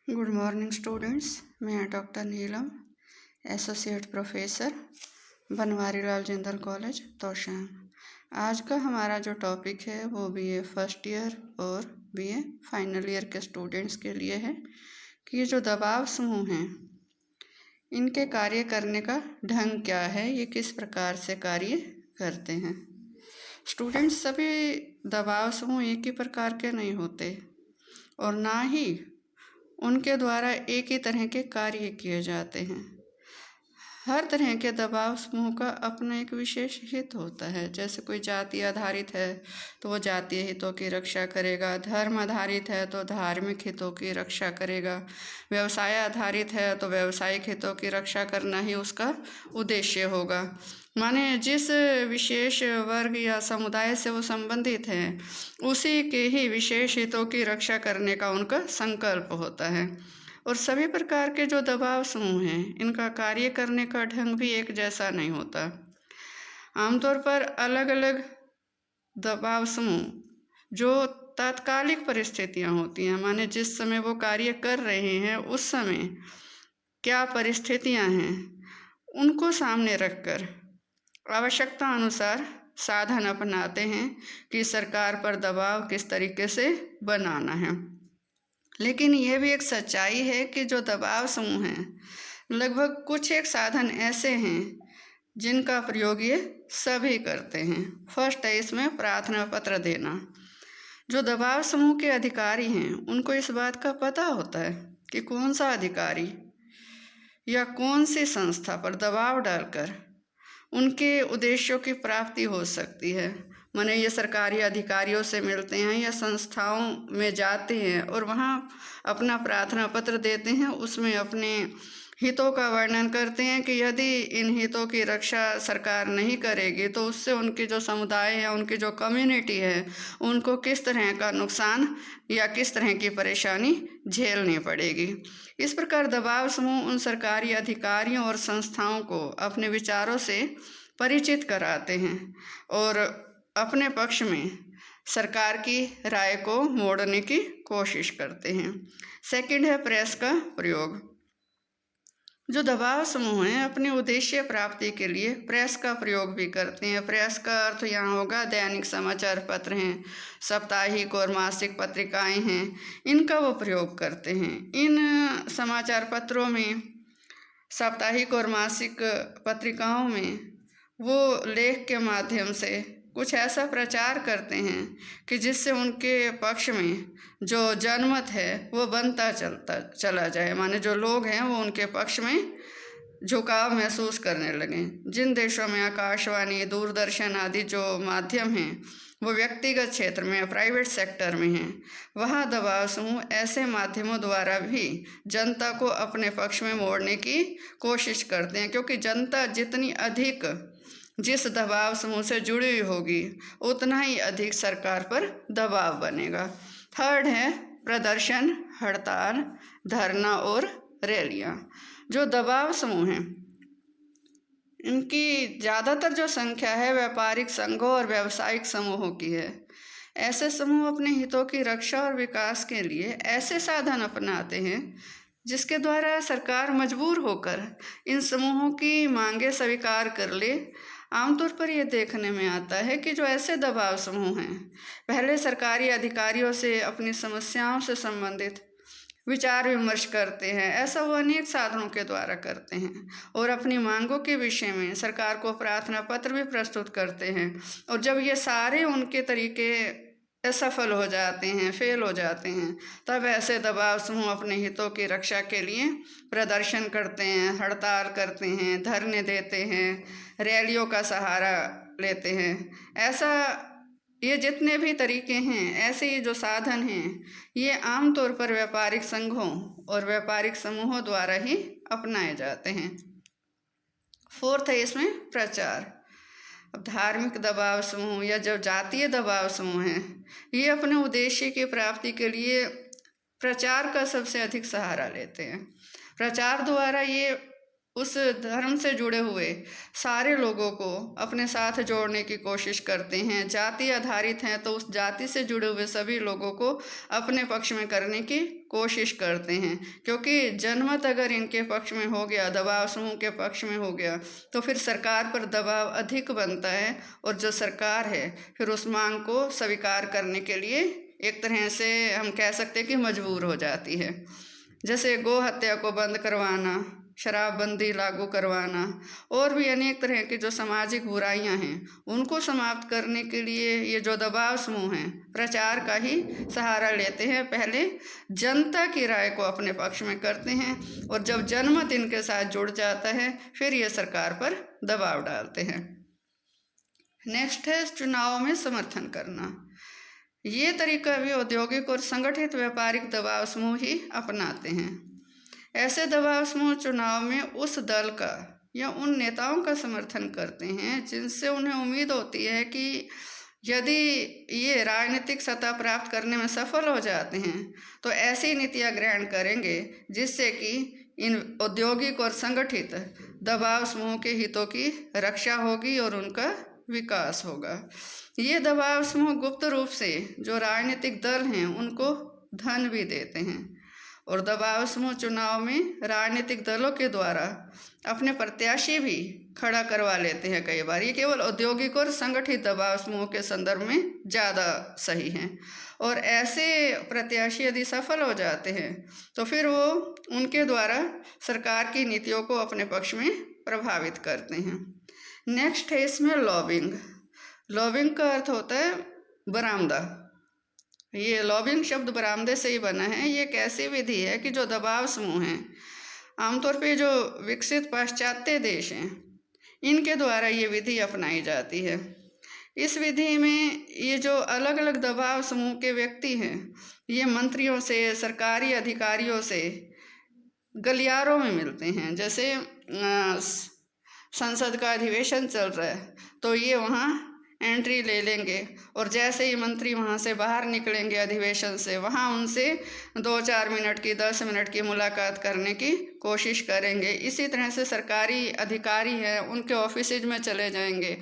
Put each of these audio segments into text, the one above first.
Good morning students. मैं doctor नीलम, associate professor, Banwari Lal Jindal college Tosham. आज का हमारा जो टॉपिक है वो बीए फर्स्ट ईयर और बीए फाइनल ईयर के स्टूडेंट्स के लिए है कि ये जो दबाव समूह हैं इनके कार्य करने का ढंग क्या है, ये किस प्रकार से कार्य करते हैं। स्टूडेंट्स, सभी दबाव समूह एक ही प्रकार के नहीं होते और ना ही उनके द्वारा एक ही तरह के कार्य किए जाते हैं। हर तरह के दबाव समूह का अपना एक विशेष हित होता है। जैसे कोई जाति आधारित है तो वो जातीय हितों की रक्षा करेगा, धर्म आधारित है तो धार्मिक हितों की रक्षा करेगा, व्यवसाय आधारित है तो व्यावसायिक हितों की रक्षा करना ही उसका उद्देश्य होगा। माने जिस विशेष वर्ग या समुदाय से वो संबंधित हैं उसी के ही विशेष हितों की रक्षा करने का उनका संकल्प होता है। और सभी प्रकार के जो दबाव समूह हैं इनका कार्य करने का ढंग भी एक जैसा नहीं होता। आमतौर पर अलग अलग दबाव समूह जो तात्कालिक परिस्थितियां होती हैं, माने जिस समय वो कार्य कर रहे हैं उस समय क्या परिस्थितियां हैं, उनको सामने रखकर आवश्यकता अनुसार साधन अपनाते हैं कि सरकार पर दबाव किस तरीके से बनाना है। लेकिन यह भी एक सच्चाई है कि जो दबाव समूह हैं लगभग कुछ एक साधन ऐसे हैं जिनका प्रयोग ये सभी करते हैं। फर्स्ट है इसमें प्रार्थना पत्र देना। जो दबाव समूह के अधिकारी हैं उनको इस बात का पता होता है कि कौन सा अधिकारी या कौन सी संस्था पर दबाव डालकर उनके उद्देश्यों की प्राप्ति हो सकती है। माने ये सरकारी अधिकारियों से मिलते हैं या संस्थाओं में जाते हैं और वहाँ अपना प्रार्थना पत्र देते हैं, उसमें अपने हितों का वर्णन करते हैं कि यदि इन हितों की रक्षा सरकार नहीं करेगी तो उससे उनकी जो समुदाय है, उनकी जो कम्युनिटी है, उनको किस तरह का नुकसान या किस तरह की परेशानी झेलनी पड़ेगी। इस प्रकार दबाव समूह उन सरकारी अधिकारियों और संस्थाओं को अपने विचारों से परिचित कराते हैं और अपने पक्ष में सरकार की राय को मोड़ने की कोशिश करते हैं। सेकंड है प्रेस का प्रयोग। जो दबाव समूह हैं अपने उद्देश्य प्राप्ति के लिए प्रेस का प्रयोग भी करते हैं। प्रेस का अर्थ यहाँ होगा दैनिक समाचार पत्र हैं, साप्ताहिक और मासिक पत्रिकाएं हैं, इनका वो प्रयोग करते हैं। इन समाचार पत्रों में, साप्ताहिक और मासिक पत्रिकाओं में वो लेख के माध्यम से कुछ ऐसा प्रचार करते हैं कि जिससे उनके पक्ष में जो जनमत है वो बनता चला जाए। माने जो लोग हैं वो उनके पक्ष में झुकाव महसूस करने लगें। जिन देशों में आकाशवाणी, दूरदर्शन आदि जो माध्यम हैं वो व्यक्तिगत क्षेत्र में, प्राइवेट सेक्टर में हैं, वहाँ दबाव समूह ऐसे माध्यमों द्वारा भी जनता को अपने पक्ष में मोड़ने की कोशिश करते हैं, क्योंकि जनता जितनी अधिक जिस दबाव समूह से जुड़ी हुई होगी उतना ही अधिक सरकार पर दबाव बनेगा। थर्ड है प्रदर्शन, हड़ताल, धरना और रैलियाँ। जो दबाव समूह हैं इनकी ज़्यादातर जो संख्या है व्यापारिक संघों और व्यावसायिक समूहों की है। ऐसे समूह अपने हितों की रक्षा और विकास के लिए ऐसे साधन अपनाते हैं जिसके द्वारा सरकार मजबूर होकर इन समूहों की मांगें स्वीकार कर ले। आमतौर पर यह देखने में आता है कि जो ऐसे दबाव समूह हैं पहले सरकारी अधिकारियों से अपनी समस्याओं से संबंधित विचार विमर्श करते हैं। ऐसा वो अनेक साधनों के द्वारा करते हैं और अपनी मांगों के विषय में सरकार को प्रार्थना पत्र भी प्रस्तुत करते हैं। और जब ये सारे उनके तरीके असफल हो जाते हैं, फेल हो जाते हैं, तब ऐसे दबाव समूह अपने हितों की रक्षा के लिए प्रदर्शन करते हैं, हड़ताल करते हैं, धरने देते हैं, रैलियों का सहारा लेते हैं। ऐसा ये जितने भी तरीके हैं, ऐसे ये जो साधन हैं, ये आमतौर पर व्यापारिक संघों और व्यापारिक समूहों द्वारा ही अपनाए जाते हैं। फोर्थ है इसमें प्रचार। अब धार्मिक दबाव समूह या जो जातीय दबाव समूह हैं ये अपने उद्देश्य की प्राप्ति के लिए प्रचार का सबसे अधिक सहारा लेते हैं। प्रचार द्वारा ये उस धर्म से जुड़े हुए सारे लोगों को अपने साथ जोड़ने की कोशिश करते हैं। जाति आधारित हैं तो उस जाति से जुड़े हुए सभी लोगों को अपने पक्ष में करने की कोशिश करते हैं, क्योंकि जनमत अगर इनके पक्ष में हो गया, दबाव समूह के पक्ष में हो गया, तो फिर सरकार पर दबाव अधिक बनता है और जो सरकार है फिर उस मांग को स्वीकार करने के लिए एक तरह से हम कह सकते हैं कि मजबूर हो जाती है। जैसे गो हत्या को बंद करवाना, शराबबंदी लागू करवाना और भी अनेक तरह की जो सामाजिक बुराइयां हैं उनको समाप्त करने के लिए ये जो दबाव समूह हैं प्रचार का ही सहारा लेते हैं। पहले जनता की राय को अपने पक्ष में करते हैं और जब जनमत इनके साथ जुड़ जाता है फिर ये सरकार पर दबाव डालते हैं। नेक्स्ट है चुनाव में समर्थन करना। ये तरीका भी औद्योगिक और संगठित व्यापारिक दबाव समूह ही अपनाते हैं। ऐसे दबाव समूह चुनाव में उस दल का या उन नेताओं का समर्थन करते हैं जिनसे उन्हें उम्मीद होती है कि यदि ये राजनीतिक सत्ता प्राप्त करने में सफल हो जाते हैं तो ऐसी नीतियां ग्रहण करेंगे जिससे कि इन औद्योगिक और संगठित दबाव समूह के हितों की रक्षा होगी और उनका विकास होगा। ये दबाव समूह गुप्त रूप से जो राजनीतिक दल हैं उनको धन भी देते हैं और दबाव समूह चुनाव में राजनीतिक दलों के द्वारा अपने प्रत्याशी भी खड़ा करवा लेते हैं कई बार। ये केवल औद्योगिक और संगठित दबाव समूह के संदर्भ में ज़्यादा सही हैं और ऐसे प्रत्याशी यदि सफल हो जाते हैं तो फिर वो उनके द्वारा सरकार की नीतियों को अपने पक्ष में प्रभावित करते हैं। नेक्स्ट है इसमें लॉबिंग। लॉबिंग का अर्थ होता है बरामदा। ये लॉबिंग शब्द बरामदे से ही बना है। ये एक ऐसी विधि है कि जो दबाव समूह हैं, आमतौर पे जो विकसित पाश्चात्य देश हैं, इनके द्वारा ये विधि अपनाई जाती है। इस विधि में ये जो अलग अलग दबाव समूह के व्यक्ति हैं, ये मंत्रियों से, सरकारी अधिकारियों से गलियारों में मिलते हैं। जैसे संसद का अधिवेशन चल रहा है तो ये वहाँ एंट्री ले लेंगे और जैसे ही मंत्री वहाँ से बाहर निकलेंगे अधिवेशन से, वहाँ उनसे 2-4 मिनट की, 10 मिनट की मुलाकात करने की कोशिश करेंगे। इसी तरह से सरकारी अधिकारी हैं, उनके ऑफिसेज में चले जाएंगे।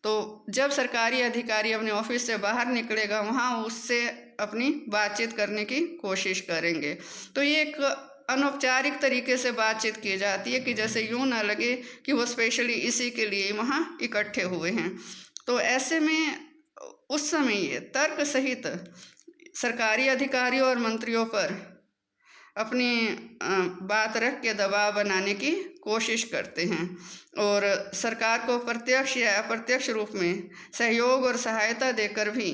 तो जब सरकारी अधिकारी अपने ऑफिस से बाहर निकलेगा वहाँ उससे अपनी बातचीत करने की कोशिश करेंगे। तो ये एक अनौपचारिक तरीके से बातचीत की जाती है कि जैसे यूँ ना लगे कि वो स्पेशली इसी के लिए वहाँ इकट्ठे हुए हैं। तो ऐसे में उस समय ये तर्क सहित सरकारी अधिकारियों और मंत्रियों पर अपनी बात रख के दबाव बनाने की कोशिश करते हैं और सरकार को प्रत्यक्ष या अप्रत्यक्ष रूप में सहयोग और सहायता देकर भी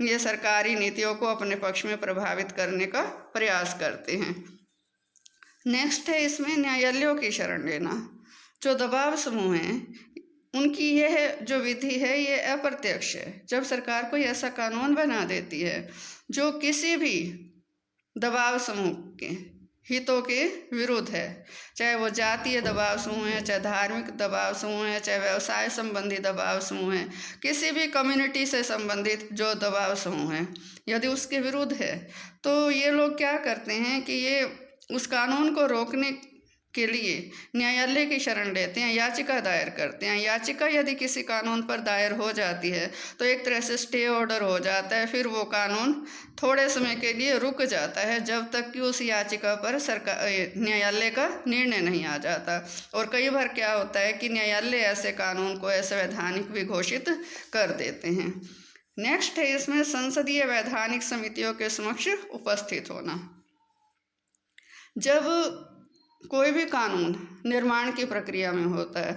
ये सरकारी नीतियों को अपने पक्ष में प्रभावित करने का प्रयास करते हैं। नेक्स्ट है इसमें न्यायालयों की शरण लेना। जो दबाव समूह हैं उनकी यह जो विधि है ये अप्रत्यक्ष है। जब सरकार कोई ऐसा कानून बना देती है जो किसी भी दबाव समूह के हितों के विरुद्ध है, चाहे वो जातीय दबाव समूह है, चाहे धार्मिक दबाव समूह है, चाहे व्यवसाय संबंधी दबाव समूह है, किसी भी कम्युनिटी से संबंधित जो दबाव समूह है, यदि उसके विरुद्ध है तो ये लोग क्या करते हैं कि ये उस कानून को रोकने के लिए न्यायालय की शरण लेते हैं, याचिका दायर करते हैं। याचिका यदि किसी कानून पर दायर हो जाती है तो एक तरह से स्टे ऑर्डर हो जाता है, फिर वो कानून थोड़े समय के लिए रुक जाता है जब तक कि उस याचिका पर न्यायालय का निर्णय नहीं आ जाता। और कई बार क्या होता है कि न्यायालय ऐसे कानून को असंवैधानिक भी घोषित कर देते हैं। नेक्स्ट है इसमें संसदीय वैधानिक समितियों के समक्ष उपस्थित होना। जब कोई भी कानून निर्माण की प्रक्रिया में होता है,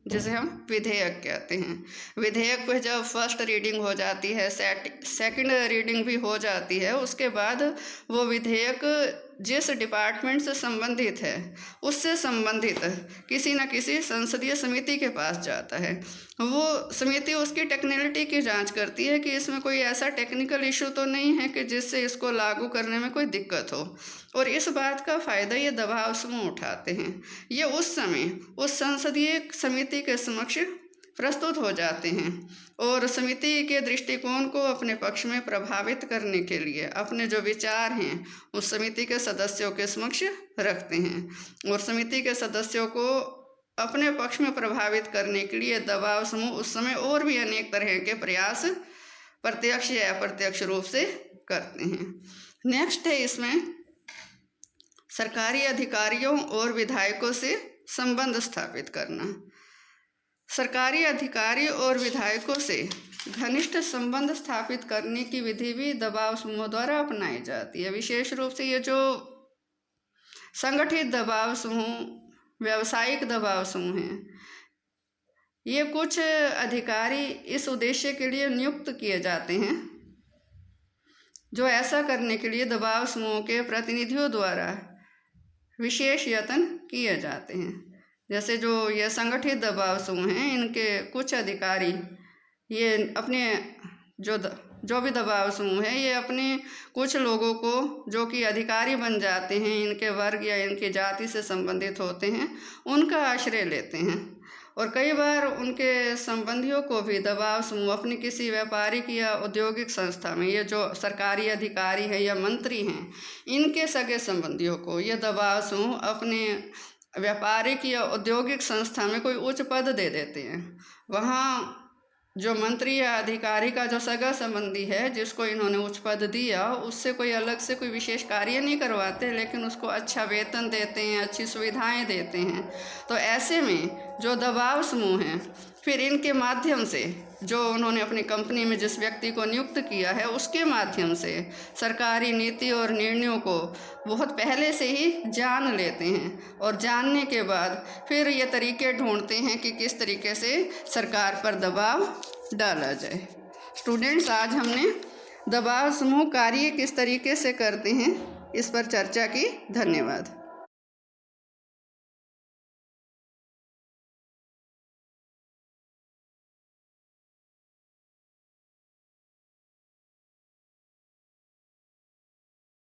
जिसे हम विधेयक कहते हैं, विधेयक पे जब फर्स्ट रीडिंग हो जाती है, सेकंड रीडिंग भी हो जाती है, उसके बाद वो विधेयक जिस डिपार्टमेंट से संबंधित है उससे संबंधित किसी न किसी संसदीय समिति के पास जाता है। वो समिति उसकी टेक्निकलिटी की जांच करती है कि इसमें कोई ऐसा टेक्निकल इशू तो नहीं है कि जिससे इसको लागू करने में कोई दिक्कत हो, और इस बात का फ़ायदा ये दबाव समूह उठाते हैं। ये उस समय उस संसदीय समिति के समक्ष प्रस्तुत हो जाते हैं और समिति के दृष्टिकोण को अपने पक्ष में प्रभावित करने के लिए अपने जो विचार हैं उस समिति के सदस्यों के समक्ष रखते हैं। और समिति के सदस्यों को अपने पक्ष में प्रभावित करने के लिए दबाव समूह उस समय और भी अनेक तरह के प्रयास प्रत्यक्ष या अप्रत्यक्ष रूप से करते हैं। नेक्स्ट है इसमें सरकारी अधिकारियों और विधायकों से संबंध स्थापित करना। सरकारी अधिकारी और विधायकों से घनिष्ठ संबंध स्थापित करने की विधि भी दबाव समूह द्वारा अपनाई जाती है। विशेष रूप से ये जो संगठित दबाव समूह, व्यावसायिक दबाव समूह हैं, ये कुछ अधिकारी इस उद्देश्य के लिए नियुक्त किए जाते हैं जो ऐसा करने के लिए दबाव समूह के प्रतिनिधियों द्वारा विशेष यत्न किए जाते हैं। जैसे जो ये संगठित दबाव समूह हैं, इनके कुछ अधिकारी ये अपने जो भी दबाव समूह है, ये अपने कुछ लोगों को जो कि अधिकारी बन जाते हैं, इनके वर्ग या इनकी जाति से संबंधित होते हैं, उनका आश्रय लेते हैं। और कई बार उनके संबंधियों को भी दबाव समूह अपनी किसी व्यापारिक या औद्योगिक संस्था में, ये जो सरकारी अधिकारी है या मंत्री हैं, इनके सगे संबंधियों को ये दबाव समूह अपने व्यापारिक या औद्योगिक संस्था में कोई उच्च पद दे देते हैं। वहाँ जो मंत्री या अधिकारी का जो सगा संबंधी है जिसको इन्होंने उच्च पद दिया, उससे कोई अलग से कोई विशेष कार्य नहीं करवाते, लेकिन उसको अच्छा वेतन देते हैं, अच्छी सुविधाएं देते हैं। तो ऐसे में जो दबाव समूह हैं, फिर इनके माध्यम से जो उन्होंने अपनी कंपनी में जिस व्यक्ति को नियुक्त किया है उसके माध्यम से सरकारी नीति और निर्णयों को बहुत पहले से ही जान लेते हैं और जानने के बाद फिर ये तरीके ढूंढते हैं कि किस तरीके से सरकार पर दबाव डाला जाए। स्टूडेंट्स, आज हमने दबाव समूह कार्य किस तरीके से करते हैं इस पर चर्चा की। धन्यवाद।